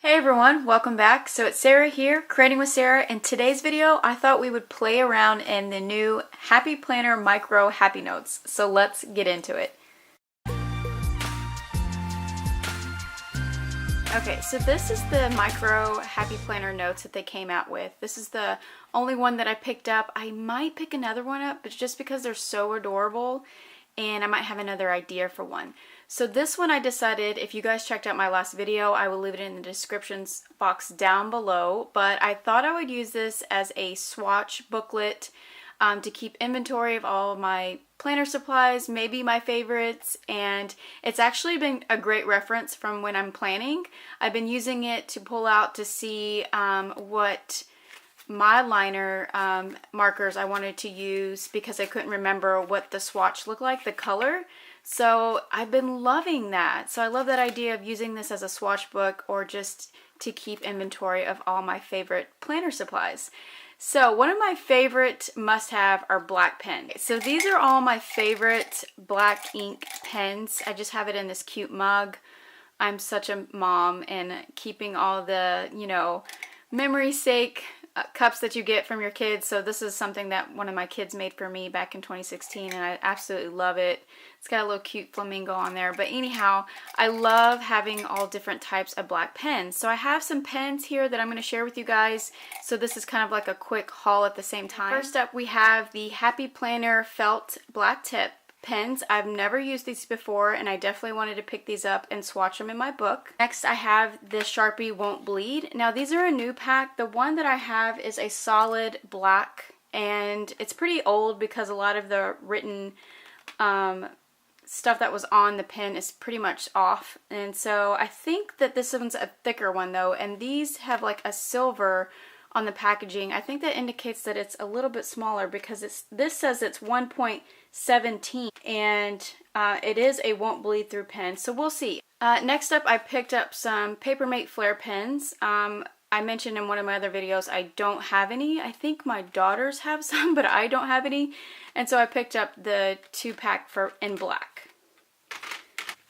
Hey everyone, welcome back. So it's Sarah here, Creating with Sarah. In today's video, I thought we would play around in the new Happy Planner Micro Happy Notes. So let's get into it. Okay, so this is the Micro Happy Planner Notes that they came out with. This is the only one that I picked up. I might pick another one up, but just because they're so adorable, and I might have another idea for one. So this one I decided, if you guys checked out my last video, I will leave it in the descriptions box down below, but I thought I would use this as a swatch booklet to keep inventory of all of my planner supplies, maybe my favorites, and it's actually been a great reference from when I'm planning. I've been using it to pull out to see what my liner markers I wanted to use because I couldn't remember what the swatch looked like, the color. So I've been loving that. So I love that idea of using this as a swatch book or just to keep inventory of all my favorite planner supplies. So one of my favorite must-have are black pens. So these are all my favorite black ink pens. I just have it in this cute mug. I'm such a mom, and keeping all the, memory's sake cups that you get from your kids. So this is something that one of my kids made for me back in 2016, and I absolutely love it. It's got a little cute flamingo on there. But anyhow, I love having all different types of black pens. So I have some pens here that I'm going to share with you guys. So this is kind of like a quick haul at the same time. First up, we have the Happy Planner Felt Black Tip pens. I've never used these before, and I definitely wanted to pick these up and swatch them in my book. Next, I have the Sharpie Won't Bleed. Now these are a new pack. The one that I have is a solid black, and it's pretty old because a lot of the written stuff that was on the pen is pretty much off, and so I think that this one's a thicker one though, and these have like a silver on the packaging. I think that indicates that it's a little bit smaller because this says it's 1.17, and it is a won't bleed through pen, so we'll see. Next up, I picked up some Papermate Flare pens. I mentioned in one of my other videos I don't have any. I think my daughters have some, but I don't have any, and so I picked up the 2-pack in black.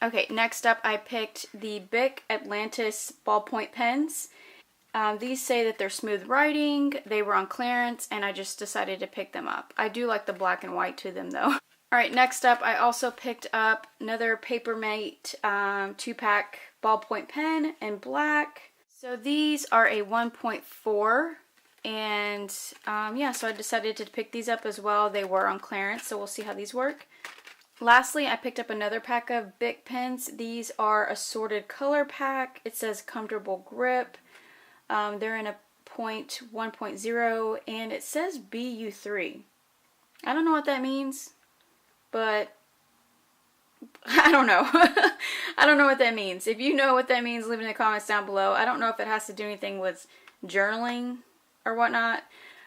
Okay, next up I picked the Bic Atlantis ballpoint pens. These say that they're smooth writing, they were on clearance, and I just decided to pick them up. I do like the black and white to them though. Alright, next up I also picked up another Papermate 2-pack ballpoint pen in black. So these are a 1.4, and yeah, so I decided to pick these up as well. They were on clearance, so we'll see how these work. Lastly, I picked up another pack of Bic pens. These are assorted color pack. It says comfortable grip. They're in a 1.0, and it says BU3. I don't know what that means, but I don't know. I don't know what that means. If you know what that means, leave it in the comments down below. I don't know if it has to do anything with journaling or whatnot,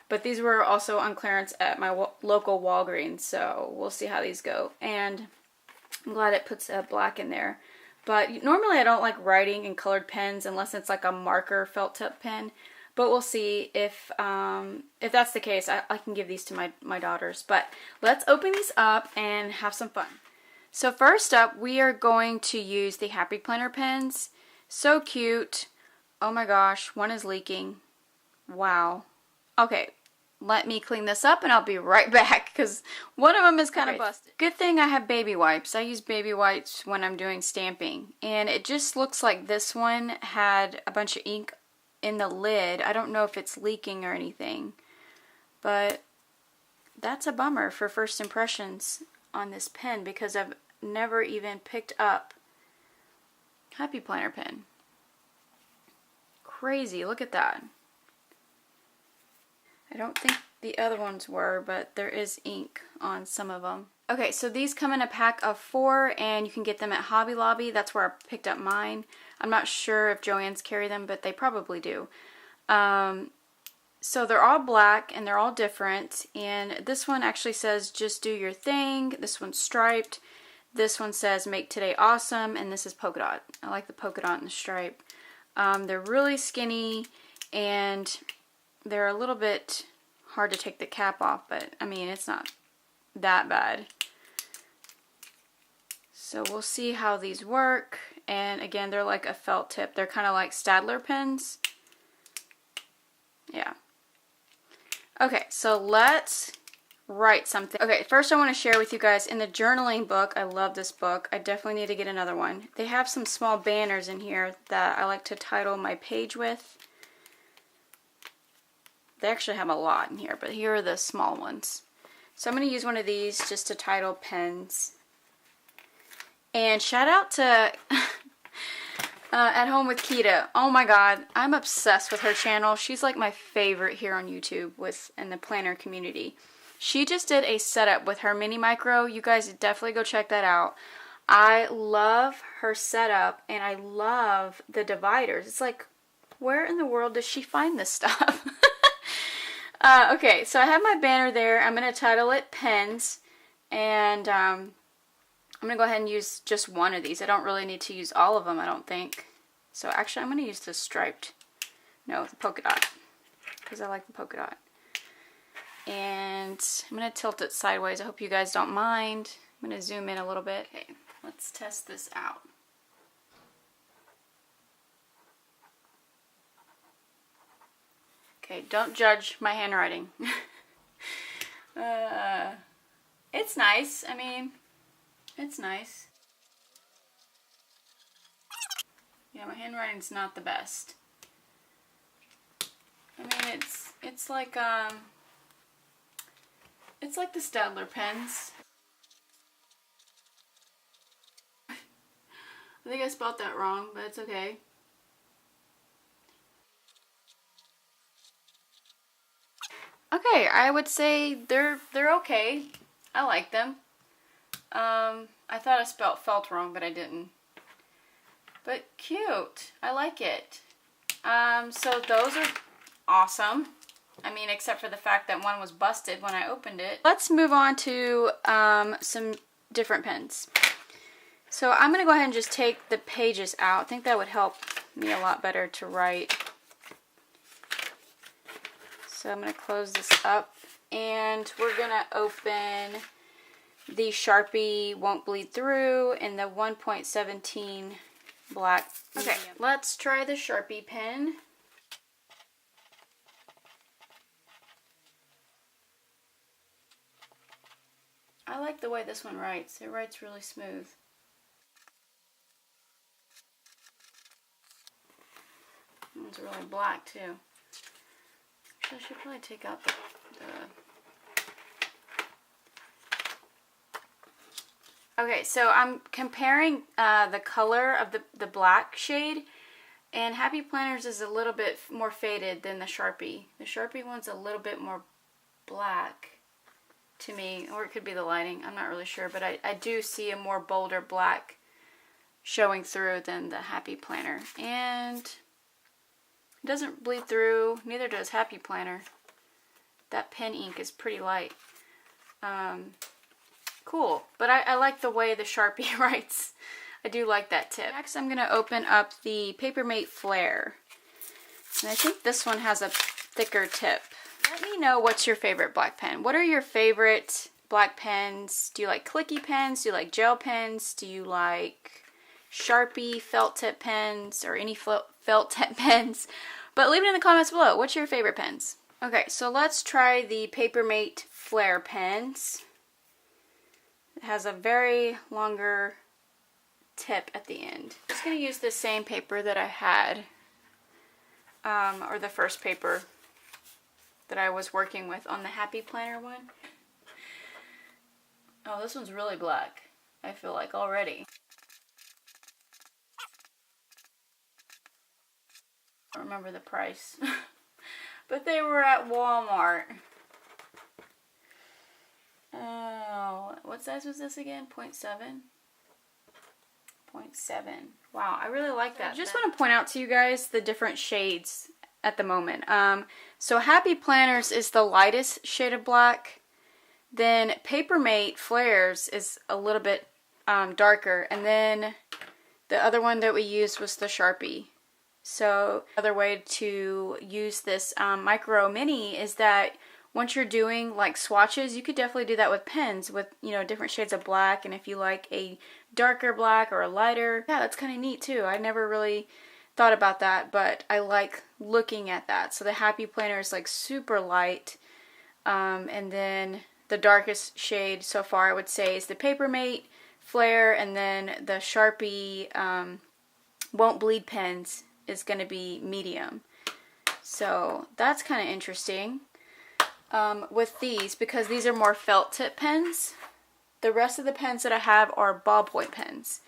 but these were also on clearance at my local Walgreens, so we'll see how these go. And I'm glad it puts a black in there. But normally I don't like writing in colored pens unless it's like a marker felt tip pen. But we'll see if that's the case. I can give these to my daughters. But let's open these up and have some fun. So first up, we are going to use the Happy Planner pens. So cute. Oh my gosh, one is leaking. Wow. Okay, let me clean this up and I'll be right back because one of them is kind of busted. Good thing I have baby wipes. I use baby wipes when I'm doing stamping. And it just looks like this one had a bunch of ink in the lid. I don't know if it's leaking or anything, but that's a bummer for first impressions on this pen because I've never even picked up Happy Planner pen. Crazy, look at that. I don't think the other ones were, but there is ink on some of them. Okay, so these come in a pack of 4, and you can get them at Hobby Lobby. That's where I picked up mine. I'm not sure if Joann's carry them, but they probably do. So they're all black, and they're all different. And this one actually says, just do your thing. This one's striped. This one says, make today awesome. And this is polka dot. I like the polka dot and the stripe. They're really skinny, and they're a little bit hard to take the cap off, but I mean, it's not that bad. So we'll see how these work, and again, they're like a felt tip. They're kind of like Staedtler pens. Yeah. Okay, so let's write something. Okay, first I want to share with you guys in the journaling book. I love this book. I definitely need to get another one. They have some small banners in here that I like to title my page with. They actually have a lot in here, but here are the small ones. So I'm going to use one of these just to title pens. And shout out to AtHomeWithQuita. Oh my god, I'm obsessed with her channel. She's like my favorite here on YouTube in the planner community. She just did a setup with her mini micro. You guys definitely go check that out. I love her setup and I love the dividers. It's like, where in the world does she find this stuff? Okay, so I have my banner there. I'm going to title it Pens. And I'm going to go ahead and use just one of these. I don't really need to use all of them, I don't think. So actually, I'm going to use the striped. No, the polka dot. Because I like the polka dot. And I'm going to tilt it sideways. I hope you guys don't mind. I'm going to zoom in a little bit. Okay, let's test this out. Okay, don't judge my handwriting. It's nice. I mean, it's nice. Yeah, my handwriting's not the best. I mean, it's like the Staedtler pens. I think I spelled that wrong, but it's okay. Okay, I would say they're okay. I like them. I thought I spelled felt wrong, but I didn't. But cute. I like it. So those are awesome. I mean, except for the fact that one was busted when I opened it. Let's move on to some different pens. So I'm going to go ahead and just take the pages out. I think that would help me a lot better to write. So I'm going to close this up. And we're going to open the Sharpie Won't Bleed Through in the 1.17 black. Okay, let's try the Sharpie pen. I like the way this one writes. It writes really smooth. It's really black too. So I should probably take out the Okay, so I'm comparing the color of the black shade, and Happy Planners is a little bit more faded than the Sharpie. The Sharpie one's a little bit more black to me, or it could be the lighting, I'm not really sure, but I do see a more bolder black showing through than the Happy Planner. And it doesn't bleed through, neither does Happy Planner. That pen ink is pretty light. Cool, but I like the way the Sharpie writes. I do like that tip. Next I'm going to open up the Papermate Flare. And I think this one has a thicker tip. Let me know what's your favorite black pen. What are your favorite black pens? Do you like clicky pens? Do you like gel pens? Do you like Sharpie felt tip pens or any felt tip pens? But leave it in the comments below. What's your favorite pens? Okay, so let's try the Papermate Flare pens. It has a very longer tip at the end. I'm just going to use the same paper that I had, or the first paper that I was working with on the Happy Planner one. Oh, this one's really black, I feel like already. I don't remember the price, but they were at Walmart. Oh, what size was this again? 0.7? 0.7. Wow, I really like that. I just want to point out to you guys the different shades at the moment. So Happy Planners is the lightest shade of black. Then Papermate Flares is a little bit darker. And then the other one that we used was the Sharpie. So another way to use this micro mini is that once you're doing like swatches, you could definitely do that with pens with, you know, different shades of black. And if you like a darker black or a lighter, yeah, that's kind of neat too. I never really thought about that, but I like looking at that. So the Happy Planner is like super light. And then the darkest shade so far I would say is the Papermate Flare, and then the Sharpie Won't Bleed pens is going to be medium. So that's kind of interesting with these, because these are more felt tip pens. The rest of the pens that I have are ballpoint pens.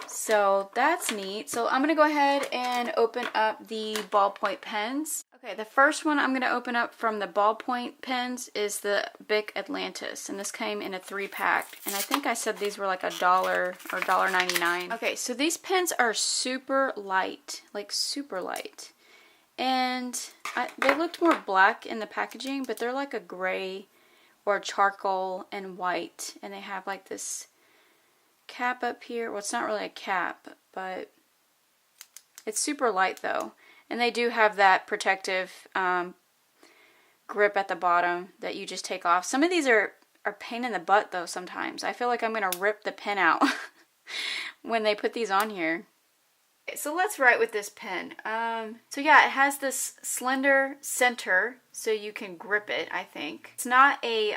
So that's neat. So I'm going to go ahead and open up the ballpoint pens. Okay, the first one I'm going to open up from the ballpoint pens is the Bic Atlantis, and this came in a 3-pack, and I think I said these were like $1 or $1.99. Okay, so these pens are super light, like super light, and they looked more black in the packaging, but they're like a gray or charcoal and white, and they have like this cap up here. Well, it's not really a cap, but it's super light though. And they do have that protective grip at the bottom that you just take off. Some of these are a pain in the butt though sometimes. I feel like I'm going to rip the pen out when they put these on here. Okay, so let's write with this pen. So yeah, it has this slender center so you can grip it, I think. It's not a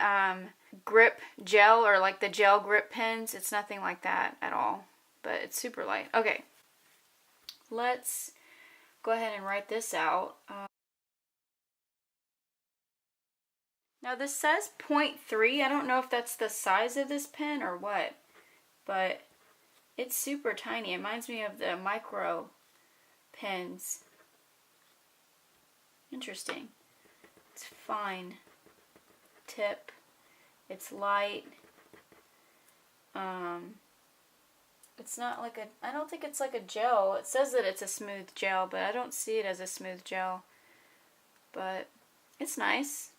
grip gel or like the gel grip pens. It's nothing like that at all, but it's super light. Okay, let's go ahead and write this out. Now this says 0.3. I don't know if that's the size of this pen or what, but it's super tiny. It reminds me of the micro pens. Interesting. It's fine tip. It's light. It's not like I don't think it's like a gel. It says that it's a smooth gel, but I don't see it as a smooth gel. But it's nice.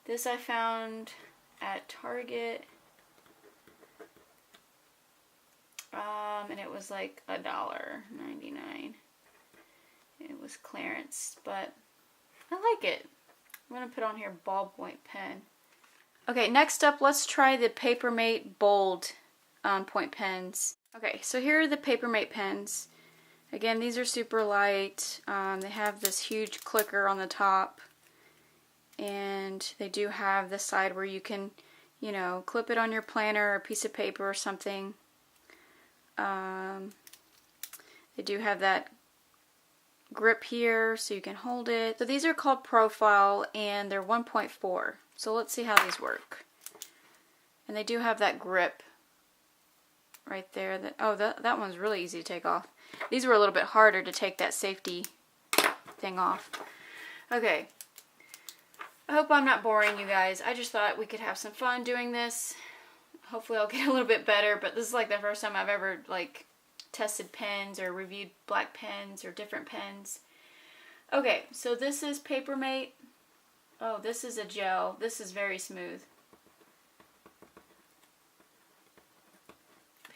This I found at Target. And it was like $1.99. It was clearance, but I like it. I'm going to put on here ballpoint pen. Okay, next up, let's try the Papermate Bold point pens. Okay, so here are the Papermate pens. Again, these are super light. They have this huge clicker on the top, and they do have the side where you can, you know, clip it on your planner or a piece of paper or something. They do have that grip here so you can hold it. So these are called Profile, and they're 1.4. So let's see how these work. And they do have that grip right there. That one's really easy to take off. These were a little bit harder to take that safety thing off. Okay. I hope I'm not boring you guys. I just thought we could have some fun doing this. Hopefully I'll get a little bit better, but this is like the first time I've ever like tested pens or reviewed black pens or different pens. Okay, so this is Papermate. Oh, this is a gel. This is very smooth.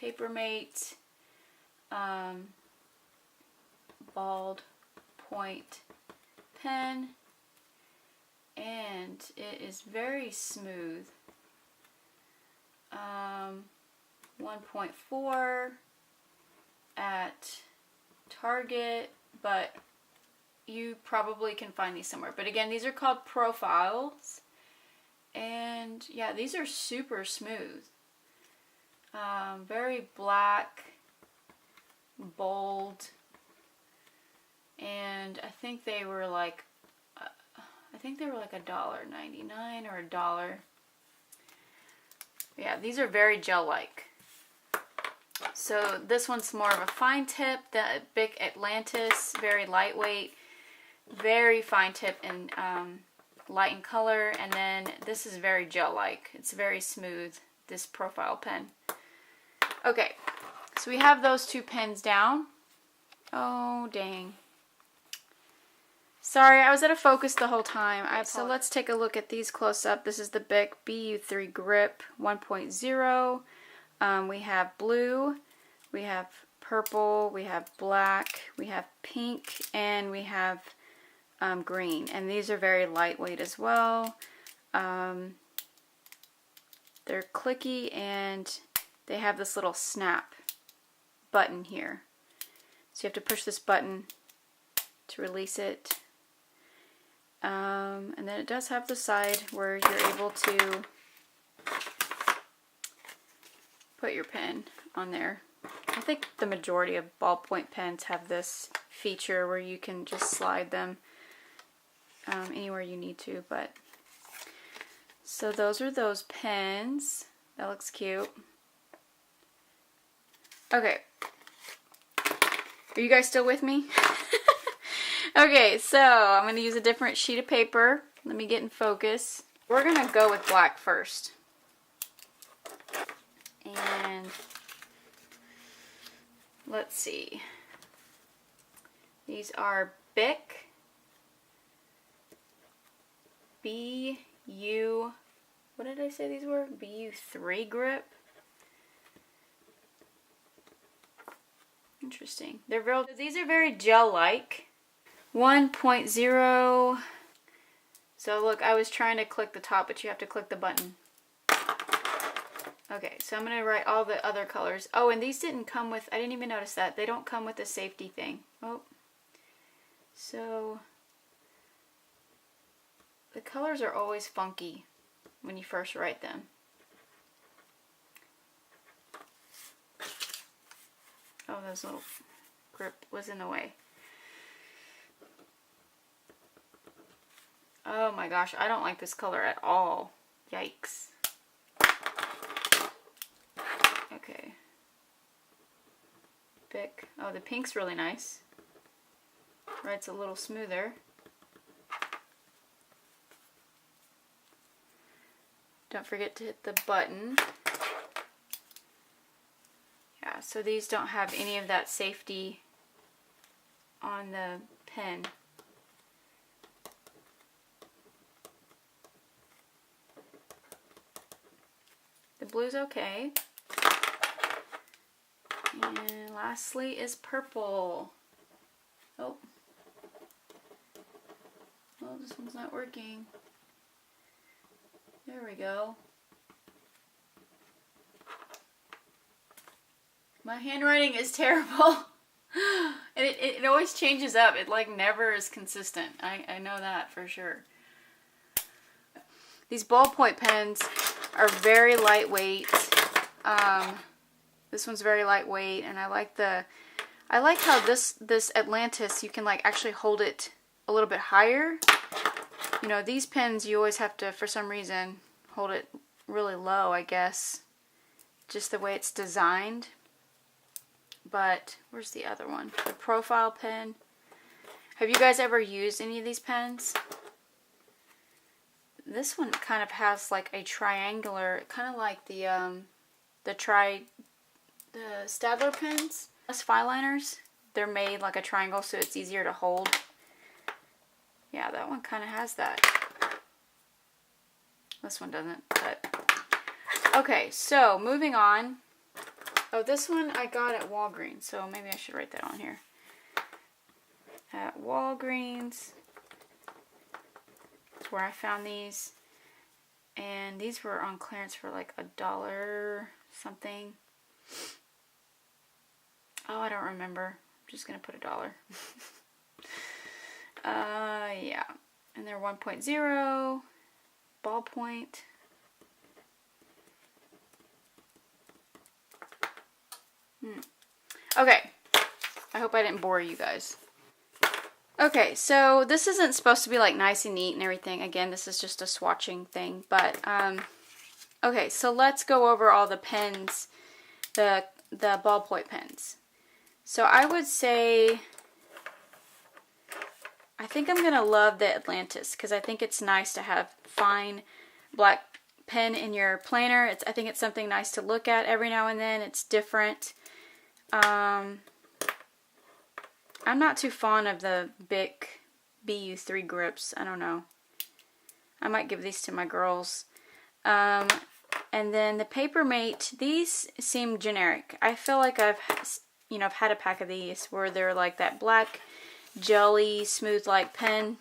Papermate bald point pen, and it is very smooth. 1.4 at Target, but you probably can find these somewhere. But again, these are called Profiles, and yeah, these are super smooth. Very black, bold, and I think they were like $1.99 or $1. Yeah, these are very gel-like. So this one's more of a fine tip. The Bic Atlantis, very lightweight, very fine tip and light in color. And then this is very gel-like. It's very smooth, this Profile pen. Okay, so we have those two pens down. Oh, dang. Sorry, I was out of focus the whole time. So let's take a look at these close up. This is the Bic BU3 Grip 1.0. We have blue, we have purple, we have black, we have pink, and we have green. And these are very lightweight as well. They're clicky and they have this little snap button here. So you have to push this button to release it. And then it does have the side where you're able to put your pen on there. I think the majority of ballpoint pens have this feature where you can just slide them anywhere you need to. But so those are those pens. That looks cute. Okay. Are you guys still with me? Okay, so I'm going to use a different sheet of paper. Let me get in focus. We're going to go with black first. And let's see. These are Bic BU, what did I say these were? BU3 grip. Interesting. These are very gel-like. 1.0. So look, I was trying to click the top, but you have to click the button. Okay, so I'm going to write all the other colors. Oh, and these didn't come with, I didn't even notice that. They don't come with a safety thing. Oh. So, the colors are always funky when you first write them. Oh, those little grip was in the way. Oh my gosh, I don't like this color at all. Yikes. Okay. Bic. Oh, the pink's really nice. Writes a little smoother. Don't forget to hit the button. Yeah, so these don't have any of that safety on the pen. The blue's okay. And lastly is purple. Oh. Oh, this one's not working. There we go. My handwriting is terrible. And it always changes up. It like never is consistent. I know that for sure. These ballpoint pens are very lightweight. This one's very lightweight, and I like how this Atlantis, you can like actually hold it a little bit higher. You know, these pens you always have to, for some reason, hold it really low, I guess. Just the way it's designed. But where's the other one? The profile pen. Have you guys ever used any of these pens? This one kind of has like a triangular, kind of like the Staedtler pens. Those file liners, they're made like a triangle so it's easier to hold. Yeah, that one kind of has that. This one doesn't, but okay, so moving on. Oh, this one I got at Walgreens, so maybe I should write that on here. At Walgreens. That's where I found these. And these were on clearance for like $1 something. Oh, I don't remember. I'm just going to put $1. Yeah. And they're 1.0 ballpoint. Okay. I hope I didn't bore you guys. Okay, so this isn't supposed to be like nice and neat and everything. Again, this is just a swatching thing. But, okay, so let's go over all the pens, the ballpoint pens. So I would say, I think I'm going to love the Atlantis because I think it's nice to have fine black pen in your planner. I think it's something nice to look at every now and then. It's different. I'm not too fond of the Bic BU3 grips. I don't know. I might give these to my girls. And then the Papermate, these seem generic. I feel like I've had a pack of these where they're like that black jelly smooth like pen.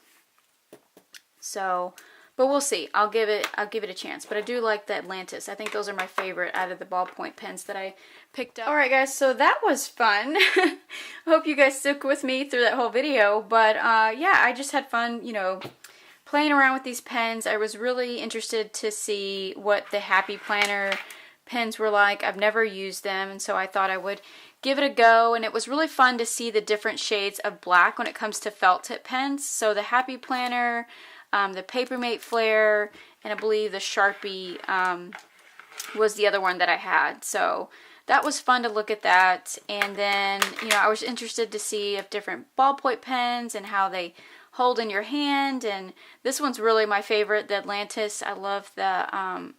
So, but we'll see. I'll give it a chance. But I do like the Atlantis. I think those are my favorite out of the ballpoint pens that I picked up. Alright guys, so that was fun. I hope you guys stuck with me through that whole video. But yeah, I just had fun, you know, playing around with these pens. I was really interested to see what the Happy Planner pens were like. I've never used them, and so I thought I would give it a go. And it was really fun to see the different shades of black when it comes to felt tip pens. So the Happy Planner, the Papermate Flare, and I believe the Sharpie was the other one that I had. So that was fun to look at that. And then, you know, I was interested to see if different ballpoint pens and how they hold in your hand. And this one's really my favorite, the Atlantis. I love the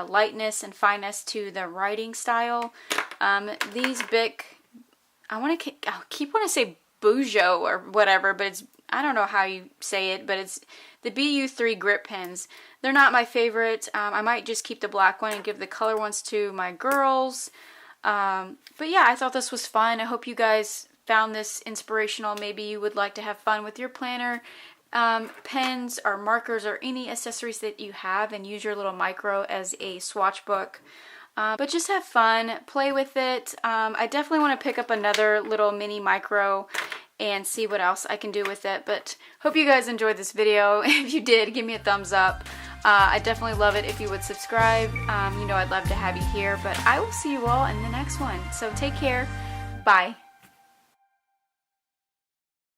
lightness and fineness to the writing style. These Bic, I keep wanting to say Bujo or whatever, but it's, I don't know how you say it, but it's the BU3 grip pens. They're not my favorite. I might just keep the black one and give the color ones to my girls. But yeah, I thought this was fun. I hope you guys found this inspirational. Maybe you would like to have fun with your planner, pens or markers or any accessories that you have, and use your little micro as a swatch book. But just have fun, play with it. I definitely want to pick up another little mini micro and see what else I can do with it. But hope you guys enjoyed this video. If you did, give me a thumbs up. I definitely love it if you would subscribe. You know I'd love to have you here. But I will see you all in the next one. So take care. Bye.